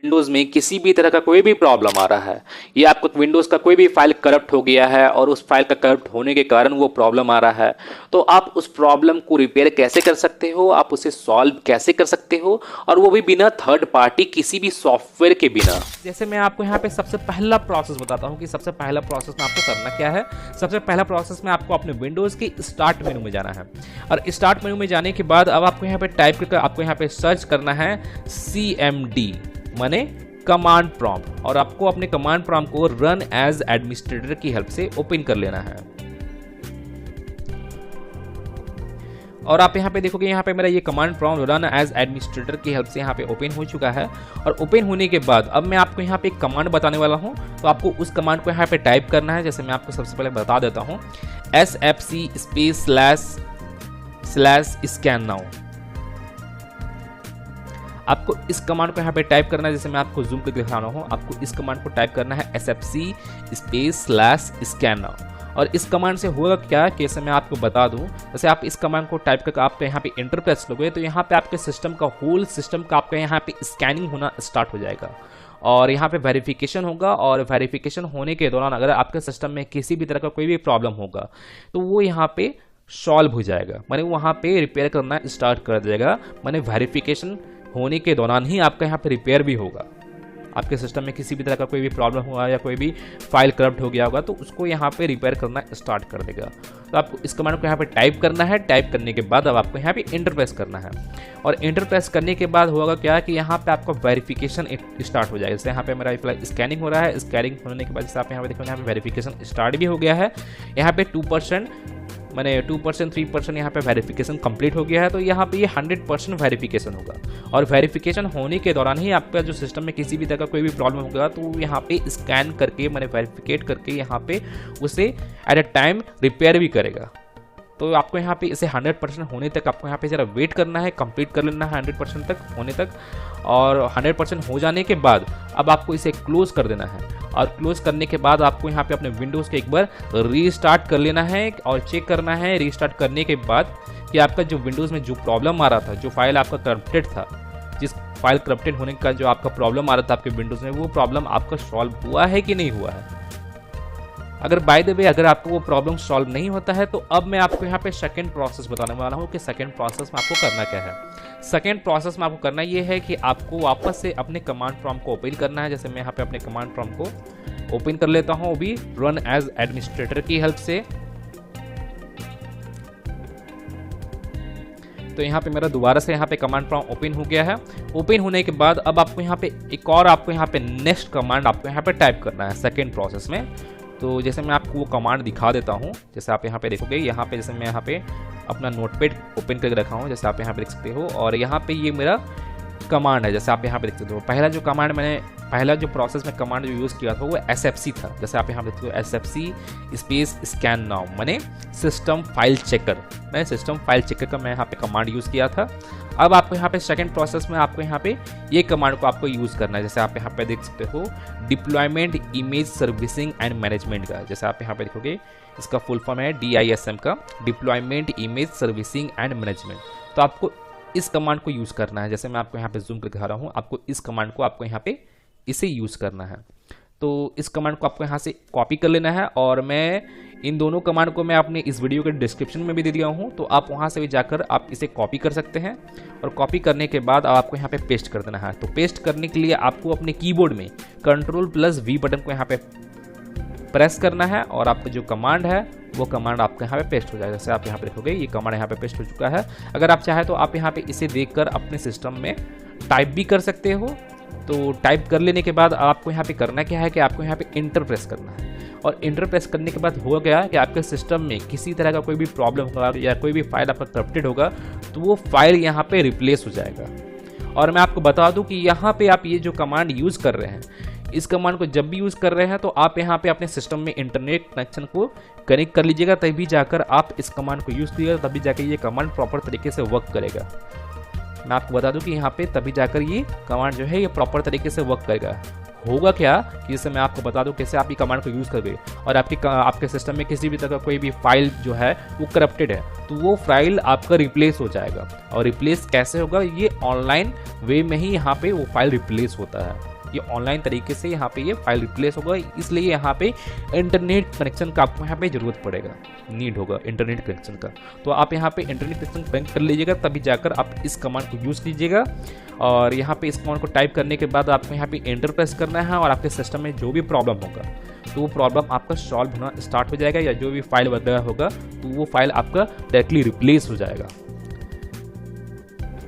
Windows में किसी भी तरह का कोई भी प्रॉब्लम आ रहा है या आपको विंडोज़ का कोई भी फाइल करप्ट हो गया है और उस फाइल का करप्ट होने के कारण वो प्रॉब्लम आ रहा है, तो आप उस प्रॉब्लम को रिपेयर कैसे कर सकते हो, आप उसे सॉल्व कैसे कर सकते हो, और वो भी बिना थर्ड पार्टी किसी भी सॉफ्टवेयर के बिना। जैसे मैं आपको यहाँ पे सबसे पहला प्रोसेस बताता हूँ कि सबसे पहला प्रोसेस में आपको करना क्या है। सबसे पहला प्रोसेस में आपको अपने विंडोज़ के स्टार्ट मेनू में जाना है, और स्टार्ट मेनू में जाने के बाद अब आपको यहाँ पे टाइप करके आपको यहाँ पे सर्च करना है CMD माने कमांड प्रॉम्प्ट, और आपको अपने कमांड प्रॉम्प्ट को रन एज एडमिनिस्ट्रेटर की हेल्प से ओपन कर लेना है। और आप यहाँ पे देखोगे यहाँ पे मेरा ये command prompt run as administrator की हेल्प से यहाँ पे ओपन हो चुका है। और ओपन होने के बाद अब मैं आपको यहाँ पे एक कमांड बताने वाला हूँ, तो आपको उस कमांड को यहाँ पे टाइप करना है। जैसे मैं आपको सबसे पहले बता देता हूँ, SFC //scan now। आपको इस कमांड को यहाँ पे टाइप करना है। जैसे मैं आपको जूम करके दिखा रहा हूँ, आपको इस कमांड को टाइप करना है SFC //scan now। और इस कमांड से होगा क्या, कैसे मैं आपको बता दूं। जैसे आप इस कमांड को टाइप करके आप यहाँ पे एंटर प्रेस करोगे तो यहाँ पे आपके सिस्टम का होल सिस्टम का आपके यहाँ पे स्कैनिंग होना स्टार्ट हो जाएगा, और यहाँ पे वेरिफिकेशन होगा। और वेरिफिकेशन होने के दौरान अगर आपके सिस्टम में किसी भी तरह का कोई भी प्रॉब्लम होगा तो वो यहाँ पे सॉल्व हो जाएगा, माने वहाँ पे रिपेयर करना स्टार्ट कर देगा। माने वेरिफिकेशन होने के दौरान ही आपका यहाँ पे रिपेयर भी होगा। आपके सिस्टम में किसी भी तरह का कोई भी प्रॉब्लम हुआ या कोई भी फाइल करप्ट हो गया होगा तो उसको यहाँ पे रिपेयर करना स्टार्ट कर देगा। तो आपको इस कमांड को यहाँ पे टाइप करना है। टाइप करने के बाद अब आपको यहाँ पे एंटर प्रेस करना है, और एंटर प्रेस करने के बाद होगा क्या कि यहाँ पे आपका वेरिफिकेशन स्टार्ट हो जाएगा। जैसे यहाँ पे मेरा स्कैनिंग हो रहा है, स्कैनिंग होने के बाद जैसे आप यहाँ पे देखो यहाँ पे वेरिफिकेशन स्टार्ट भी हो गया है। यहाँ पे 2% मैंने 2% 3% यहाँ पे वेरिफिकेशन कंप्लीट हो गया है। तो यहाँ पे ये 100% वेरिफिकेशन होगा, और वेरिफिकेशन होने के दौरान ही आपका जो सिस्टम में किसी भी तरह का कोई भी प्रॉब्लम होगा तो यहाँ पे स्कैन करके मैंने वेरिफिकेट करके यहाँ पे उसे एट अ टाइम रिपेयर भी करेगा। तो आपको यहाँ पे इसे 100% होने तक आपको यहाँ पे ज़रा वेट करना है, कंप्लीट कर लेना है 100% तक होने तक। और 100% हो जाने के बाद अब आपको इसे क्लोज कर देना है, और क्लोज करने के बाद आपको यहाँ पे अपने विंडोज़ के एक बार रीस्टार्ट कर लेना है और चेक करना है रीस्टार्ट करने के बाद कि आपका जो विंडोज़ में जो प्रॉब्लम आ रहा था, जो फाइल आपका करप्टेड था, जिस फाइल करप्टेड होने का जो आपका प्रॉब्लम आ रहा था आपके विंडोज़ में, वो प्रॉब्लम आपका सॉल्व हुआ है कि नहीं हुआ है। अगर बाय द वे अगर आपको वो प्रॉब्लम सॉल्व नहीं होता है तो अब मैं आपको यहाँ पे सेकंड प्रोसेस बताने वाला हूँ कि सेकंड प्रोसेस में आपको करना क्या है। सेकंड प्रोसेस में आपको करना ये है कि आपको वापस से अपने कमांड प्रॉम्प्ट को ओपन करना है। जैसे मैं यहाँ पे अपने कमांड प्रॉम्प्ट को ओपन कर लेता हूँ, वो भी रन एज एडमिनिस्ट्रेटर की हेल्प से। तो यहाँ पे मेरा दोबारा से यहाँ पे कमांड प्रॉम्प्ट ओपन हो गया है। ओपन होने के बाद अब आपको यहाँ पे एक और आपको यहाँ पे नेक्स्ट कमांड आपको यहाँ पे टाइप करना है सेकंड प्रोसेस में। तो जैसे मैं आपको वो कमांड दिखा देता हूँ, जैसे आप यहाँ पे देखोगे, यहाँ पे जैसे मैं यहाँ पे अपना नोटपैड ओपन करके रखा हूँ, जैसे आप यहाँ पे देख सकते हो, और यहाँ पे ये मेरा कमांड है। जैसे आप यहाँ पे देख सकते हो, पहला जो प्रोसेस में कमांड जो यूज़ किया था वो SFC था। जैसे आप यहाँ पे देखते हो SFC /scan now माने सिस्टम फाइल चेकर। मैं सिस्टम फाइल चेकर का मैं यहाँ पे कमांड यूज़ किया था। अब आपको यहाँ पे सेकंड प्रोसेस में आपको यहाँ पे ये कमांड को आपको यूज़ करना है। जैसे आप यहाँ पे देख सकते हो, deployment image servicing and management का। जैसे आप यहाँ पे देखोगे इसका फुल फॉर्म है DISM का, deployment image servicing and management. तो आपको इस कमांड को यूज़ करना है। जैसे मैं आपको यहाँ पे जूम करके दिखा रहा हूँ, आपको इस कमांड को आपको यहाँ पे इसे यूज़ करना है। तो इस कमांड को आपको यहाँ से कॉपी कर लेना है, और मैं इन दोनों कमांड को मैं अपने इस वीडियो के डिस्क्रिप्शन में भी दे दिया हूँ, तो आप वहाँ से भी जाकर आप इसे कॉपी कर सकते हैं। और कॉपी करने के बाद आपको यहाँ पे पेस्ट कर देना है। तो पेस्ट करने के लिए आपको अपने कीबोर्ड में Ctrl+V बटन को यहाँ पे प्रेस करना है, और आपका जो कमांड है वो कमांड आपके यहाँ पे पेस्ट हो जाएगा। जैसे आप यहाँ पे देखोगे ये कमांड यहाँ पे पेस्ट हो चुका है। अगर आप चाहे तो आप यहाँ पे इसे देखकर अपने सिस्टम में टाइप भी कर सकते हो। तो टाइप कर लेने के बाद आपको यहाँ पे करना क्या है कि आपको यहाँ पे इंटर प्रेस करना है, और इंटर प्रेस करने के बाद हो गया कि आपके सिस्टम में किसी तरह का कोई भी प्रॉब्लम होगा या कोई भी फाइल आपका करप्टेड होगा तो वो फाइल यहाँ पे रिप्लेस हो जाएगा। और मैं आपको बता दूं कि यहाँ पे आप ये जो कमांड यूज़ कर रहे हैं, इस कमांड को जब भी यूज़ कर रहे हैं तो आप यहाँ पे अपने सिस्टम में इंटरनेट कनेक्शन को कनेक्ट कर लीजिएगा, तभी जाकर आप इस कमांड को यूज़ कीजिएगा, तभी जाकर ये कमांड प्रॉपर तरीके से वर्क करेगा। मैं आपको बता दूं कि यहाँ पे तभी जाकर ये कमांड जो है ये प्रॉपर तरीके से वर्क करेगा। होगा क्या कि जैसे मैं आपको बता दूं कैसे आप ये कमांड को यूज़ करोगे और आपके सिस्टम में किसी भी तरह का कोई भी फाइल जो है वो करप्टेड है तो वो फाइल आपका रिप्लेस हो जाएगा। और रिप्लेस कैसे होगा, ये ऑनलाइन वे में ही यहाँ पे वो फाइल रिप्लेस होता है। ये ऑनलाइन तरीके से यहाँ पे ये फाइल रिप्लेस होगा, इसलिए यहाँ पे इंटरनेट कनेक्शन का आपको यहाँ पे ज़रूरत पड़ेगा, नीड होगा इंटरनेट कनेक्शन का। तो आप यहाँ पे इंटरनेट कनेक्शन कनेक्ट कर लीजिएगा, तभी जाकर आप इस कमांड को यूज़ कीजिएगा। और यहाँ पे इस कमांड को टाइप करने के बाद आपको यहाँ पे एंटर प्रेस करना है और आपके सिस्टम में जो भी प्रॉब्लम होगा तो वो प्रॉब्लम आपका सॉल्व होना स्टार्ट हो जाएगा, या जो भी फाइल वगैरह होगा तो वो फाइल आपका डायरेक्टली रिप्लेस हो जाएगा।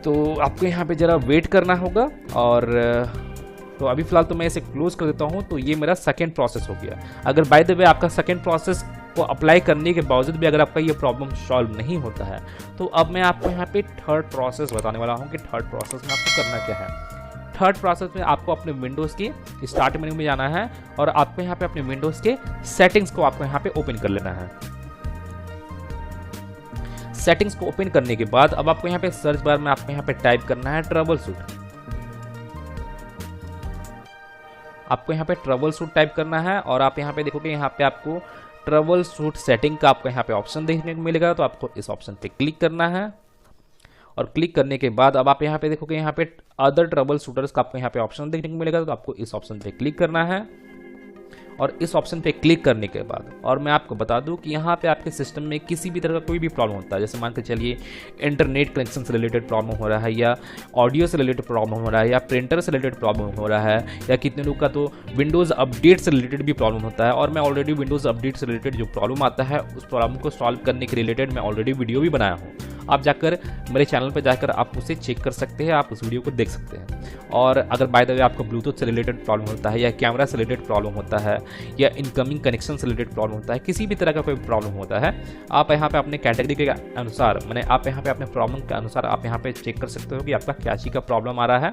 तो आपको यहाँ पे ज़रा वेट करना होगा। और तो अभी फिलहाल तो मैं इसे क्लोज कर देता हूँ। तो ये मेरा सेकेंड प्रोसेस हो गया। अगर बाय द वे आपका सेकेंड प्रोसेस को अप्लाई करने के बावजूद भी अगर आपका ये प्रॉब्लम सॉल्व नहीं होता है तो अब मैं आपको यहाँ पे थर्ड प्रोसेस बताने वाला हूँ कि थर्ड प्रोसेस में आपको करना क्या है। थर्ड प्रोसेस में आपको अपने विंडोज़ के स्टार्ट मेन्यू में जाना है और आपको यहाँ पे अपने विंडोज़ के सेटिंग्स को आपको यहाँ पे ओपन कर लेना है। सेटिंग्स को ओपन करने के बाद अब आपको यहाँ पे सर्च बार में आपको यहाँ पे टाइप करना है ट्रबल शूट। आपको यहाँ पे ट्रबल शूट टाइप करना है और आप यहाँ पे देखोगे यहाँ पे आपको ट्रबल शूट सेटिंग का आपको यहाँ पे ऑप्शन देखने को मिलेगा। तो आपको इस ऑप्शन पे क्लिक करना है और क्लिक करने के बाद अब आप यहाँ पे देखोगे यहाँ पे अदर ट्रबल शूटर्स का आपको यहाँ पे ऑप्शन देखने को मिलेगा। तो आपको इस ऑप्शन पे क्लिक करना है और इस ऑप्शन पे क्लिक करने के बाद और मैं आपको बता दूं कि यहाँ पे आपके सिस्टम में किसी भी तरह का कोई भी प्रॉब्लम होता है, जैसे मान के चलिए इंटरनेट कनेक्शन से रिलेटेड प्रॉब्लम हो रहा है या ऑडियो से रिलेटेड प्रॉब्लम हो रहा है या प्रिंटर से रिलेटेड प्रॉब्लम हो रहा है या कितने लोग का तो विंडोज़ अपडेट से रिलेटेड भी प्रॉब्लम होता है। और मैं ऑलरेडी विंडोज़ अपडेट से रिलेटेड जो प्रॉब्लम आता है उस प्रॉब्लम को सॉल्व करने के रिलेटेड मैं ऑलरेडी वीडियो भी बनाया हूँ। आप जाकर मेरे चैनल पर जाकर आप उसे चेक कर सकते हैं, आप उस वीडियो को देख सकते हैं। और अगर बाय द वे आपको ब्लूटूथ से रिलेटेड प्रॉब्लम होता है या कैमरा से रिलेटेड प्रॉब्लम होता है या इनकमिंग कनेक्शन से रिलेटेड प्रॉब्लम होता है, किसी भी तरह का कोई प्रॉब्लम होता है, आप यहाँ पे अपने कैटेगरी के अनुसार मैंने आप यहाँ पे अपने प्रॉब्लम के अनुसार आप यहाँ पे चेक कर सकते हो कि आपका क्या चीज़ का प्रॉब्लम आ रहा है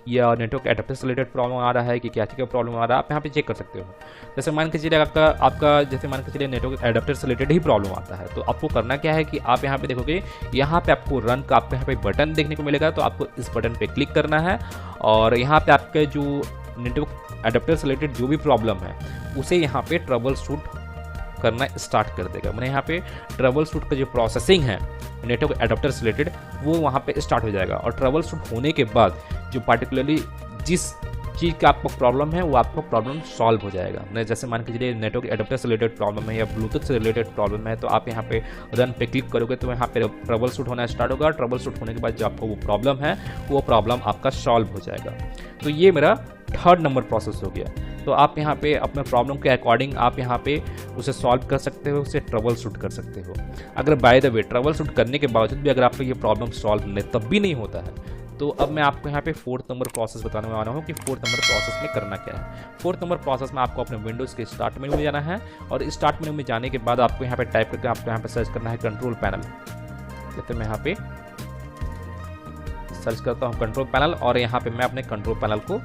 या नेटवर्क एडेप्टर से रिलेटेड प्रॉब्लम आ रहा है कि क्या चीज़ का प्रॉब्लम आ रहा है, आप यहाँ पे चेक कर सकते हो। जैसे मान के चलिए आपका जैसे मान के चलिए नेटवर्क एडेप्टर से रिलेटेड ही प्रॉब्लम आता है तो आपको करना क्या है कि आप यहाँ पे देखोगे यहाँ पे आपको रन का आपको यहाँ पे बटन देखने को मिलेगा। तो आपको इस बटन पे क्लिक करना है और यहाँ पे आपके जो नेटवर्क एडेप्टर से रिलेटेड जो भी प्रॉब्लम है उसे यहाँ पे ट्रबल शूट करना स्टार्ट कर देगा। मैंने यहाँ पे ट्रबल शूट का जो प्रोसेसिंग है नेटवर्क एडेप्टर से रिलेटेड वो वहाँ पे स्टार्ट हो जाएगा। और ट्रबल शूट होने के बाद जो पार्टिकुलरली जिस चीज़ का आपको प्रॉब्लम है वो आपको प्रॉब्लम सॉल्व हो जाएगा। मैं जैसे मान के चलिए नेटवर्क एडेप्टर से रिलेटेड प्रॉब्लम है या ब्लूटूथ से रिलेटेड प्रॉब्लम है तो आप यहाँ पे रन पे क्लिक करोगे तो यहाँ पे ट्रबल शूट होना स्टार्ट होगा। ट्रबल शूट होने के बाद जो आपको वो प्रॉब्लम है वो प्रॉब्लम आपका सॉल्व हो जाएगा। तो ये मेरा थर्ड नंबर प्रोसेस हो गया। तो आप यहाँ पे अपने प्रॉब्लम के अकॉर्डिंग आप यहाँ पे उसे सॉल्व कर सकते हो, उसे ट्रबल शूट कर सकते हो। अगर by the were trouble shoot करने के बावजूद भी अगर आपका ये प्रॉब्लम सॉल्व तब भी नहीं होता है तो अब मैं आपको यहाँ पे फोर्थ नंबर प्रोसेस बताने वाला हूँ कि फोर्थ नंबर प्रोसेस में करना क्या है। फोर्थ नंबर प्रोसेस में आपको अपने विंडोज़ के स्टार्ट मेन्यू में जाना है और स्टार्ट मेन्यू में जाने के बाद आपको यहाँ पे टाइप करके आपको यहाँ पे सर्च करना है कंट्रोल पैनल। जैसे मैं यहाँ पे सर्च करता हूँ कंट्रोल पैनल और यहाँ पे मैं अपने कंट्रोल पैनल को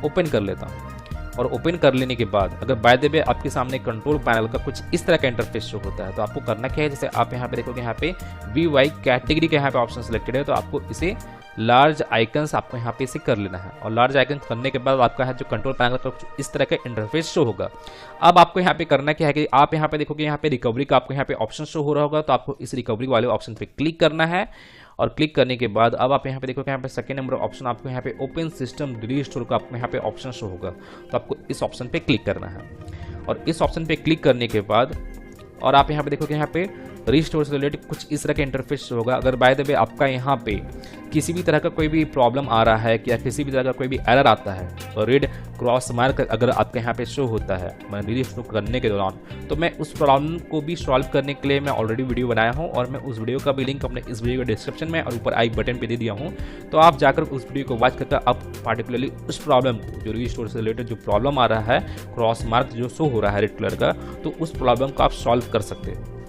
ओपन कर लेता हूँ। और ओपन कर लेने के बाद अगर बाय द वे आपके सामने कंट्रोल पैनल का कुछ इस तरह का इंटरफेस शो होता है तो आपको करना क्या है, जैसे आप यहाँ पे देखोगे यहाँ पे VY कैटेगरी का यहाँ पे ऑप्शन सेलेक्टेड है तो आपको इसे लार्ज आइकन्स आपको यहाँ पे इसे कर लेना है। और लार्ज आइकन करने के बाद आपका है जो कंट्रोल पैनल का इस तरह का इंटरफेस शो होगा। अब आपको यहाँ पे करना क्या है कि आप यहाँ पे देखोगे यहाँ पे रिकवरी का आपको यहाँ पे ऑप्शन शो हो रहा होगा तो आपको इस रिकवरी वाले ऑप्शन पे क्लिक करना है। और क्लिक करने के बाद अब आप यहाँ पे देखोगे यहाँ पे सेकेंड नंबर ऑप्शन आपको यहाँ पे ओपन सिस्टम रिस्टोर का आपको यहाँ पे ऑप्शन शो होगा तो आपको इस ऑप्शन पे क्लिक करना है। और इस ऑप्शन पे क्लिक करने के बाद और आप यहाँ पे देखोगे यहाँ पे रिस्टोर से रिलेटेड कुछ इस तरह का इंटरफेस होगा। अगर बाय द वे आपका यहाँ पे किसी भी तरह का कोई भी प्रॉब्लम आ रहा है या किसी भी तरह का कोई भी एरर आता है तो रेड क्रॉस मार्क अगर आपके यहाँ पे शो होता है मैं रिस्टोर करने के दौरान तो मैं उस प्रॉब्लम को भी सॉल्व करने के लिए मैं ऑलरेडी वीडियो बनाया हूँ और मैं उस वीडियो का भी लिंक अपने इस वीडियो के डिस्क्रिप्शन में और ऊपर आई बटन पे दे दिया हूँ। तो आप जाकर उस वीडियो को वॉच करके आप पार्टिकुलरली उस प्रॉब्लम को जो रिस्टोर से रिलेटेड जो प्रॉब्लम आ रहा है क्रॉस मार्क जो शो हो रहा है रेड कलर का तो उस प्रॉब्लम को आप सॉल्व कर सकते हो।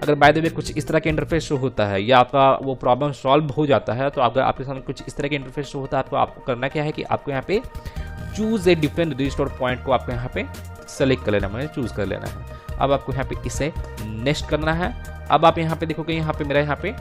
अगर बाय द वे कुछ इस तरह के इंटरफेस शो होता है या आपका वो प्रॉब्लम सॉल्व हो जाता है तो अगर आपके सामने कुछ इस तरह के इंटरफेस शो होता है तो आपको करना क्या है कि आपको यहाँ पे choose a different restore point को आपको यहाँ पे सेलेक्ट कर लेना है, चूज कर लेना है। अब आपको यहाँ पे इसे नेक्स्ट करना है। अब आप यहाँ पे देखोगे यहाँ पे मेरा यहाँ पे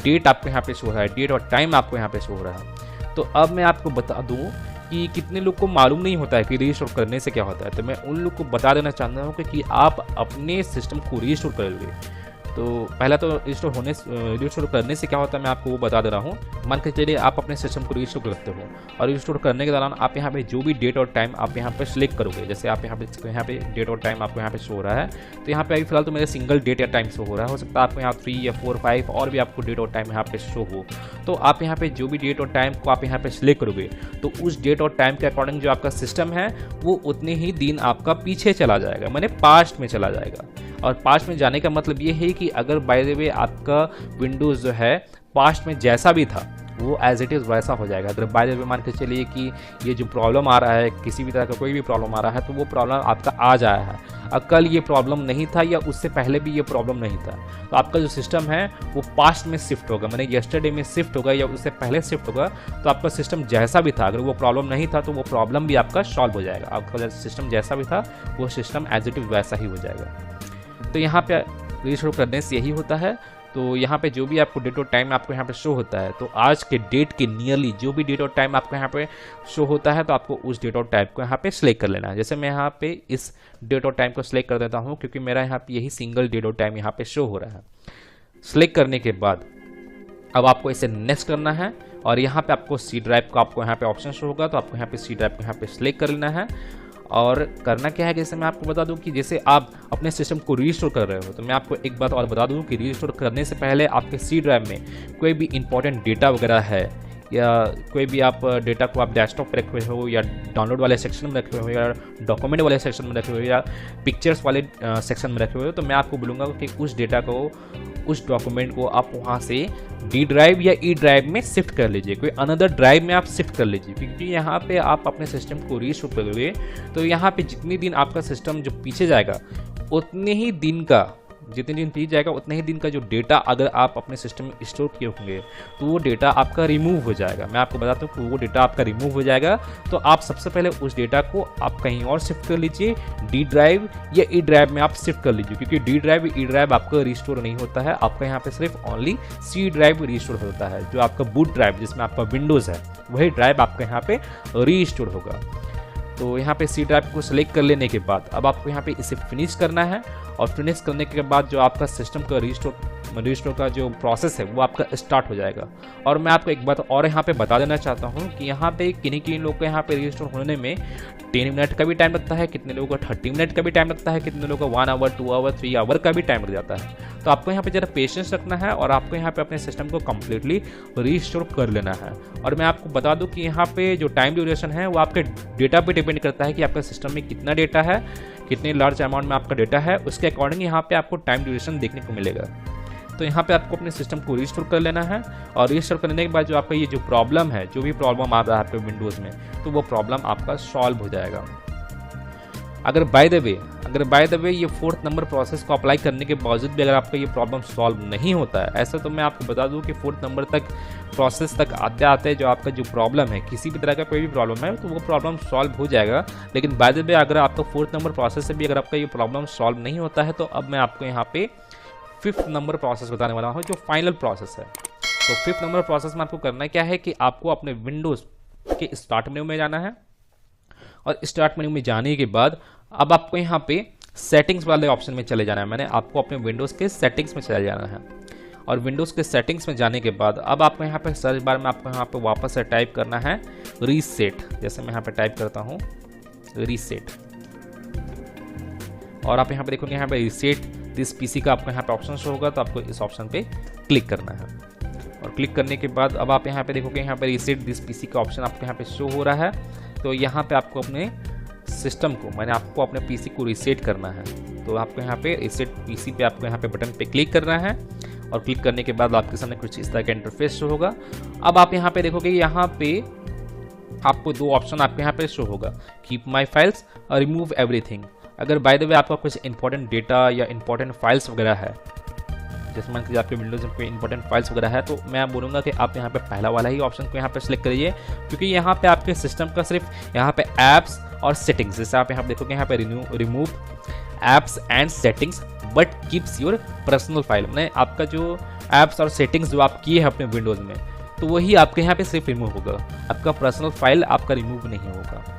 डेट आपको यहाँ पे शो हो रहा है, डेट और टाइम आपको यहाँ पे शो हो रहा है। तो अब मैं आपको बता दूँ कि कितने लोग को मालूम नहीं होता है कि रीस्टोर करने से क्या होता है। तो मैं उन लोग को बता देना चाहता हूँ कि आप अपने सिस्टम को रीस्टोर करोगे तो पहला तो रीस्टोर करने से क्या होता है मैं आपको वो बता दे रहा हूँ। मान के चलिए आप अपने सिस्टम को रीस्टोर करते हो और रीस्टोर करने के दौरान आप यहाँ पे जो भी डेट और टाइम आप यहाँ पे सिलेक्ट करोगे, जैसे आप यहाँ पे डेट और टाइम आपको यहाँ पे शो हो रहा है, तो यहाँ पे अभी फिलहाल तो मेरे सिंगल डेट या टाइम शो हो रहा है। हो सकता है आपको यहाँ 3 या 4 5 और भी आपको डेट और टाइम यहाँ पे शो हो। तो आप यहाँ पे जो भी डेट और टाइम को आप यहाँ पे सिलेक्ट करोगे तो उस डेट और टाइम के अकॉर्डिंग जो आपका सिस्टम है वो उतने ही दिन आपका पीछे चला जाएगा, माने पास्ट में चला जाएगा। और पास्ट में जाने का मतलब ये है कि अगर बाय द वे आपका विंडोज़ जो है पास्ट में जैसा भी था वो एज इट इज़ वैसा हो जाएगा। अगर बाय द वे मान के चलिए कि ये जो प्रॉब्लम आ रहा है, किसी भी तरह का कोई भी प्रॉब्लम आ रहा है, तो वो प्रॉब्लम आपका आज आया है, कल ये प्रॉब्लम नहीं था या उससे पहले भी ये प्रॉब्लम नहीं था, तो आपका जो सिस्टम है वो पास्ट में शिफ्ट होगा, मैंने यस्टरडे में शिफ्ट होगा या उससे पहले शिफ्ट होगा। तो आपका सिस्टम जैसा भी था, अगर वो प्रॉब्लम नहीं था तो वो प्रॉब्लम भी आपका सॉल्व हो जाएगा। आपका सिस्टम जैसा भी था वो सिस्टम एज इट इज़ वैसा ही हो जाएगा। तो यहाँ पे रीस्टोर करने से यही होता है। तो यहाँ पे जो भी आपको डेट और टाइम आपको यहाँ पे शो होता है, तो आज के डेट के नियरली जो भी डेट और टाइम आपको यहाँ पे शो होता है तो आपको उस डेट और टाइम को यहाँ पे सिलेक्ट कर लेना है। जैसे मैं यहाँ पे इस डेट और टाइम को सिलेक्ट कर देता हूँ क्योंकि मेरा यहाँ पे यही सिंगल डेट और टाइम यहाँ पे शो हो रहा है। सिलेक्ट करने के बाद अब आपको इसे नेक्स्ट करना है और यहाँ पे आपको सी ड्राइव का आपको यहाँ पे ऑप्शन शो होगा, तो आपको यहाँ पे सी ड्राइव को यहाँ पे सिलेक्ट कर लेना है। और करना क्या है, जैसे मैं आपको बता दूं कि जैसे आप अपने सिस्टम को रीस्टोर कर रहे हो, तो मैं आपको एक बात और बता दूं कि रीस्टोर करने से पहले आपके सी ड्राइव में कोई भी इंपॉर्टेंट डेटा वगैरह है या कोई भी आप डेटा को आप डेस्कटॉप पे रखे हो या डाउनलोड वाले सेक्शन में रखे हो या डॉक्यूमेंट वाले सेक्शन में रखे हो या पिक्चर्स वाले सेक्शन में रखे हो, तो मैं आपको बोलूँगा कि उस डेटा को, उस डॉक्यूमेंट को आप वहाँ से डी ड्राइव या ई ड्राइव में शिफ्ट कर लीजिए, कोई अनदर ड्राइव में आप शिफ्ट कर लीजिए। क्योंकि यहाँ पे आप अपने सिस्टम को रीशूट करोगे तो यहाँ पे जितने दिन आपका सिस्टम जो पीछे जाएगा उतने ही दिन का, जितने दिन पीछे जाएगा उतने ही दिन का जो डेटा अगर आप अपने सिस्टम में स्टोर किए होंगे तो वो डेटा आपका रिमूव हो जाएगा। मैं आपको बताता हूँ कि वो डेटा आपका रिमूव हो जाएगा। तो आप सबसे पहले उस डेटा को आप कहीं और शिफ्ट कर लीजिए, डी ड्राइव या ई ड्राइव में आप शिफ्ट कर लीजिए, क्योंकि डी ड्राइव ई ड्राइव आपका रिस्टोर नहीं होता है। आपका यहाँ पे सिर्फ ओनली सी ड्राइव रिस्टोर होता है, जो आपका बूट ड्राइव जिसमें आपका विंडोज़ है वही ड्राइव आपका यहाँ पे रीस्टोर होगा। तो यहाँ पे सी ड्राइव को सिलेक्ट कर लेने के बाद अब आपको यहाँ पे इसे फिनिश करना है और फिनिश करने के बाद जो आपका सिस्टम का रीस्टोर का जो प्रोसेस है वो आपका स्टार्ट हो जाएगा। और मैं आपको एक बात और यहाँ पे बता देना चाहता हूँ कि यहाँ पे किन्हीं लोग को यहाँ पे रीस्टोर होने में 10 मिनट का भी टाइम लगता है, कितने लोगों को 30 मिनट का भी टाइम लगता है, कितने लोगों को 1 आवर 2 आवर 3 आवर का भी टाइम लग जाता है। तो आपको यहाँ पे ज़रा पेशेंस रखना है और आपको यहाँ पे अपने सिस्टम को कम्प्लीटली रीस्टोर कर लेना है। और मैं आपको बता दूँ कि यहाँ पे जो टाइम ड्यूरेशन है वो आपके डेटा पे डिपेंड करता है कि आपका सिस्टम में कितना डेटा है, कितने लार्ज अमाउंट में आपका डेटा है, उसके अकॉर्डिंग यहाँ पे आपको टाइम ड्यूरेशन देखने को मिलेगा। तो यहाँ पे आपको अपने सिस्टम को रीस्टोर कर लेना है और रीस्टोर करने के बाद जो आपका ये जो प्रॉब्लम है, जो भी प्रॉब्लम आ रहा है आपके विंडोज़ में, तो वो प्रॉब्लम आपका सॉल्व हो जाएगा। अगर बाय द वे ये 4th नंबर प्रोसेस को अप्लाई करने के बावजूद भी अगर आपका ये प्रॉब्लम सॉल्व नहीं होता है, ऐसा तो मैं आपको बता दूं कि 4th नंबर तक प्रोसेस तक आते आते जो आपका जो प्रॉब्लम है, किसी भी तरह का कोई भी प्रॉब्लम है, तो वो प्रॉब्लम सॉल्व हो जाएगा। लेकिन बाय द वे अगर आपका 4th नंबर प्रोसेस से भी अगर आपका ये प्रॉब्लम सॉल्व नहीं होता है, तो अब मैं आपको यहाँ पे 5th नंबर प्रोसेस बताने वाला हूँ, जो फाइनल प्रोसेस है। तो 5th नंबर प्रोसेस में आपको करना क्या है कि आपको अपने विंडोज़ के स्टार्ट मेन्यू में जाना है और स्टार्ट मेन्यू में जाने के बाद अब आपको यहाँ पे सेटिंग्स वाले ऑप्शन में चले जाना है। मैंने आपको अपने विंडोज़ के सेटिंग्स में चले जाना है और विंडोज़ के सेटिंग्स में जाने के बाद अब आपको यहाँ पे सर्च बार में आपको यहाँ पे वापस से टाइप करना है रीसेट। जैसे मैं यहाँ पे टाइप करता हूँ रीसेट और आप यहाँ पे देखोगे यहाँ पे रीसेट दिस पीसी का आपको यहाँ पे ऑप्शन शो होगा, तो आपको इस ऑप्शन पे क्लिक करना है। और क्लिक करने के बाद अब आप यहाँ पे देखोगे यहाँ पे रीसेट दिस पीसी का ऑप्शन आपको यहाँ पे शो हो रहा है। तो यहाँ पे आपको अपने सिस्टम को, मैंने आपको अपने पीसी को रीसेट करना है। तो आपको यहाँ पे रीसेट पीसी पे आपको यहाँ पे बटन पे क्लिक करना है और क्लिक करने के बाद आपके सामने कुछ इस तरह का इंटरफेस शो होगा। अब आप यहाँ पे देखोगे यहाँ पे आपको 2 ऑप्शन आपके यहाँ पे शो होगा, कीप माई फाइल्स और रिमूव एवरीथिंग। अगर बाय द वे आपका कुछ इंपॉर्टेंट डेटा या इंपॉर्टेंट फाइल्स वगैरह है, जैसे मान लीजिए आपके विंडोज में इंपॉर्टेंट फाइल्स वगैरह है, तो मैं बोलूँगा कि आप यहाँ पे पहला वाला ही ऑप्शन को यहाँ पे सिलेक्ट करिए, क्योंकि यहाँ पे आपके सिस्टम का सिर्फ यहाँ पे ऐप्स और सेटिंग्स, जैसे आप यहाँ देखोगे यहाँ पे remove apps and settings but keeps your personal file, मैंने आपका जो ऐप्स और सेटिंग्स जो आप किए हैं अपने विंडोज़ में, तो वही आपके यहाँ पे सिर्फ रिमूव होगा, आपका पर्सनल फाइल आपका रिमूव नहीं होगा।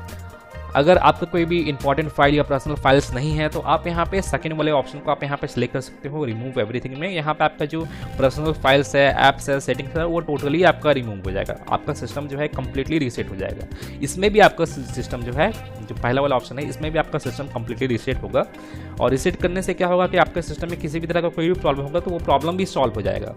अगर आपका कोई भी इंपॉर्टेंट फाइल या पर्सनल फाइल्स नहीं है तो आप यहाँ पे सेकंड वाले ऑप्शन को आप यहाँ पे सिलेक्ट कर सकते हो, रिमूव एवरीथिंग में। यहाँ पे आपका जो पर्सनल फाइल्स है, ऐप्स है, सेटिंग्स है, वो टोटली आपका रिमूव हो जाएगा, आपका सिस्टम जो है कम्प्लीटली रीसेट हो जाएगा। इसमें भी आपका सिस्टम जो है, जो पहला वाला ऑप्शन है, इसमें भी आपका सिस्टम कम्प्लीटली रीसेट होगा। और रीसेट करने से क्या होगा कि आपके सिस्टम में किसी भी तरह का कोई भी प्रॉब्लम होगा तो वो प्रॉब्लम भी सॉल्व हो जाएगा।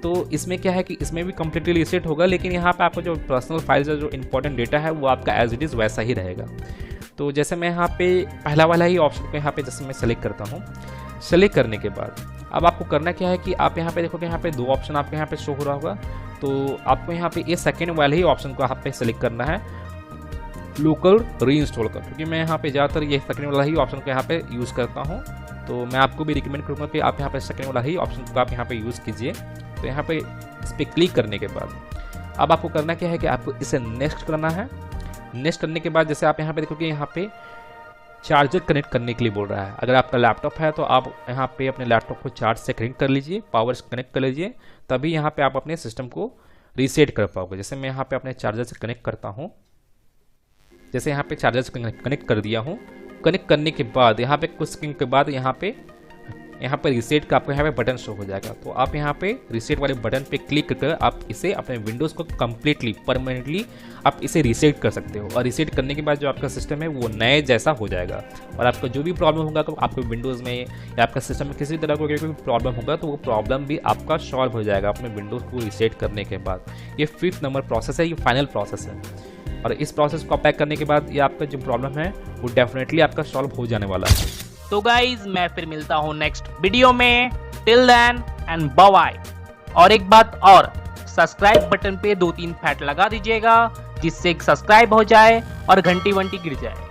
तो इसमें क्या है कि इसमें भी कम्प्लीटली रीसेट होगा, लेकिन यहाँ पे आपका जो पर्सनल फाइल्स है, जो इंपॉर्टेंट डेटा है, वो आपका एज इट इज़ वैसा ही रहेगा। तो जैसे मैं यहाँ पे पहला वाला ही ऑप्शन को यहाँ पे जैसे मैं सेलेक्ट करता हूँ, सेलेक्ट करने के बाद अब आपको करना क्या है कि आप यहाँ पे देखोगे, यहाँ पे दो ऑप्शन आपको यहाँ पे शो हो रहा होगा। तो आपको यहाँ पे ये सेकेंड वाले ही ऑप्शन को यहाँ पे सेलेक्ट करना है, लोकल री इंस्टॉल कर, क्योंकि मैं यहाँ पे ज़्यादातर ये सेकेंड वाला ही ऑप्शन को यहाँ पे यूज़ करता हूँ। तो मैं आपको भी रिकमेंड करूँगा कि आप यहाँ पे सेकेंड वाला ही ऑप्शन को आप यहाँ पे यूज़ कीजिए। तो यहाँ पे इस पर क्लिक करने के बाद अब आपको करना क्या है कि आपको इसे नेक्स्ट करना है। नेक्स्ट करने के बाद जैसे आप यहाँ पे देखोगे, यहाँ पे चार्जर कनेक्ट करने के लिए बोल रहा है। अगर आपका लैपटॉप है तो आप यहाँ पे अपने लैपटॉप को चार्ज से कनेक्ट कर लीजिए, पावर से कनेक्ट कर लीजिए, तभी यहाँ पे आप अपने सिस्टम को रीसेट कर पाओगे। जैसे मैं यहाँ पे अपने चार्जर से कनेक्ट करता हूँ, जैसे यहाँ पे चार्जर से कनेक्ट कर दिया हूँ। कनेक्ट करने के बाद यहाँ पे कुछ सेकंड के बाद यहाँ पे रीसेट का आपको यहाँ पे बटन शो हो जाएगा। तो आप यहाँ पे रीसेट वाले बटन पे क्लिक कर आप इसे अपने विंडोज़ को कम्प्लीटली परमानेंटली आप इसे रीसेट कर सकते हो। और रीसेट करने के बाद जो आपका सिस्टम है वो नए जैसा हो जाएगा। और आपका जो भी प्रॉब्लम होगा, तो आपको विंडोज़ में या आपका सिस्टम में किसी तरह का कोई प्रॉब्लम होगा तो वो प्रॉब्लम भी आपका सॉल्व हो जाएगा अपने विंडोज़ को रीसेट करने के बाद। ये 5th नंबर प्रोसेस है, ये फाइनल प्रोसेस है। और इस प्रोसेस को अप्लाई करने के बाद ये आपका जो प्रॉब्लम है वो डेफिनेटली आपका सॉल्व हो जाने वाला है। तो गाइज मैं फिर मिलता हूँ नेक्स्ट वीडियो में। Till then and bye. और एक बात और, सब्सक्राइब बटन पे 2-3 फैट लगा दीजिएगा, जिससे सब्सक्राइब हो जाए और घंटी वंटी गिर जाए।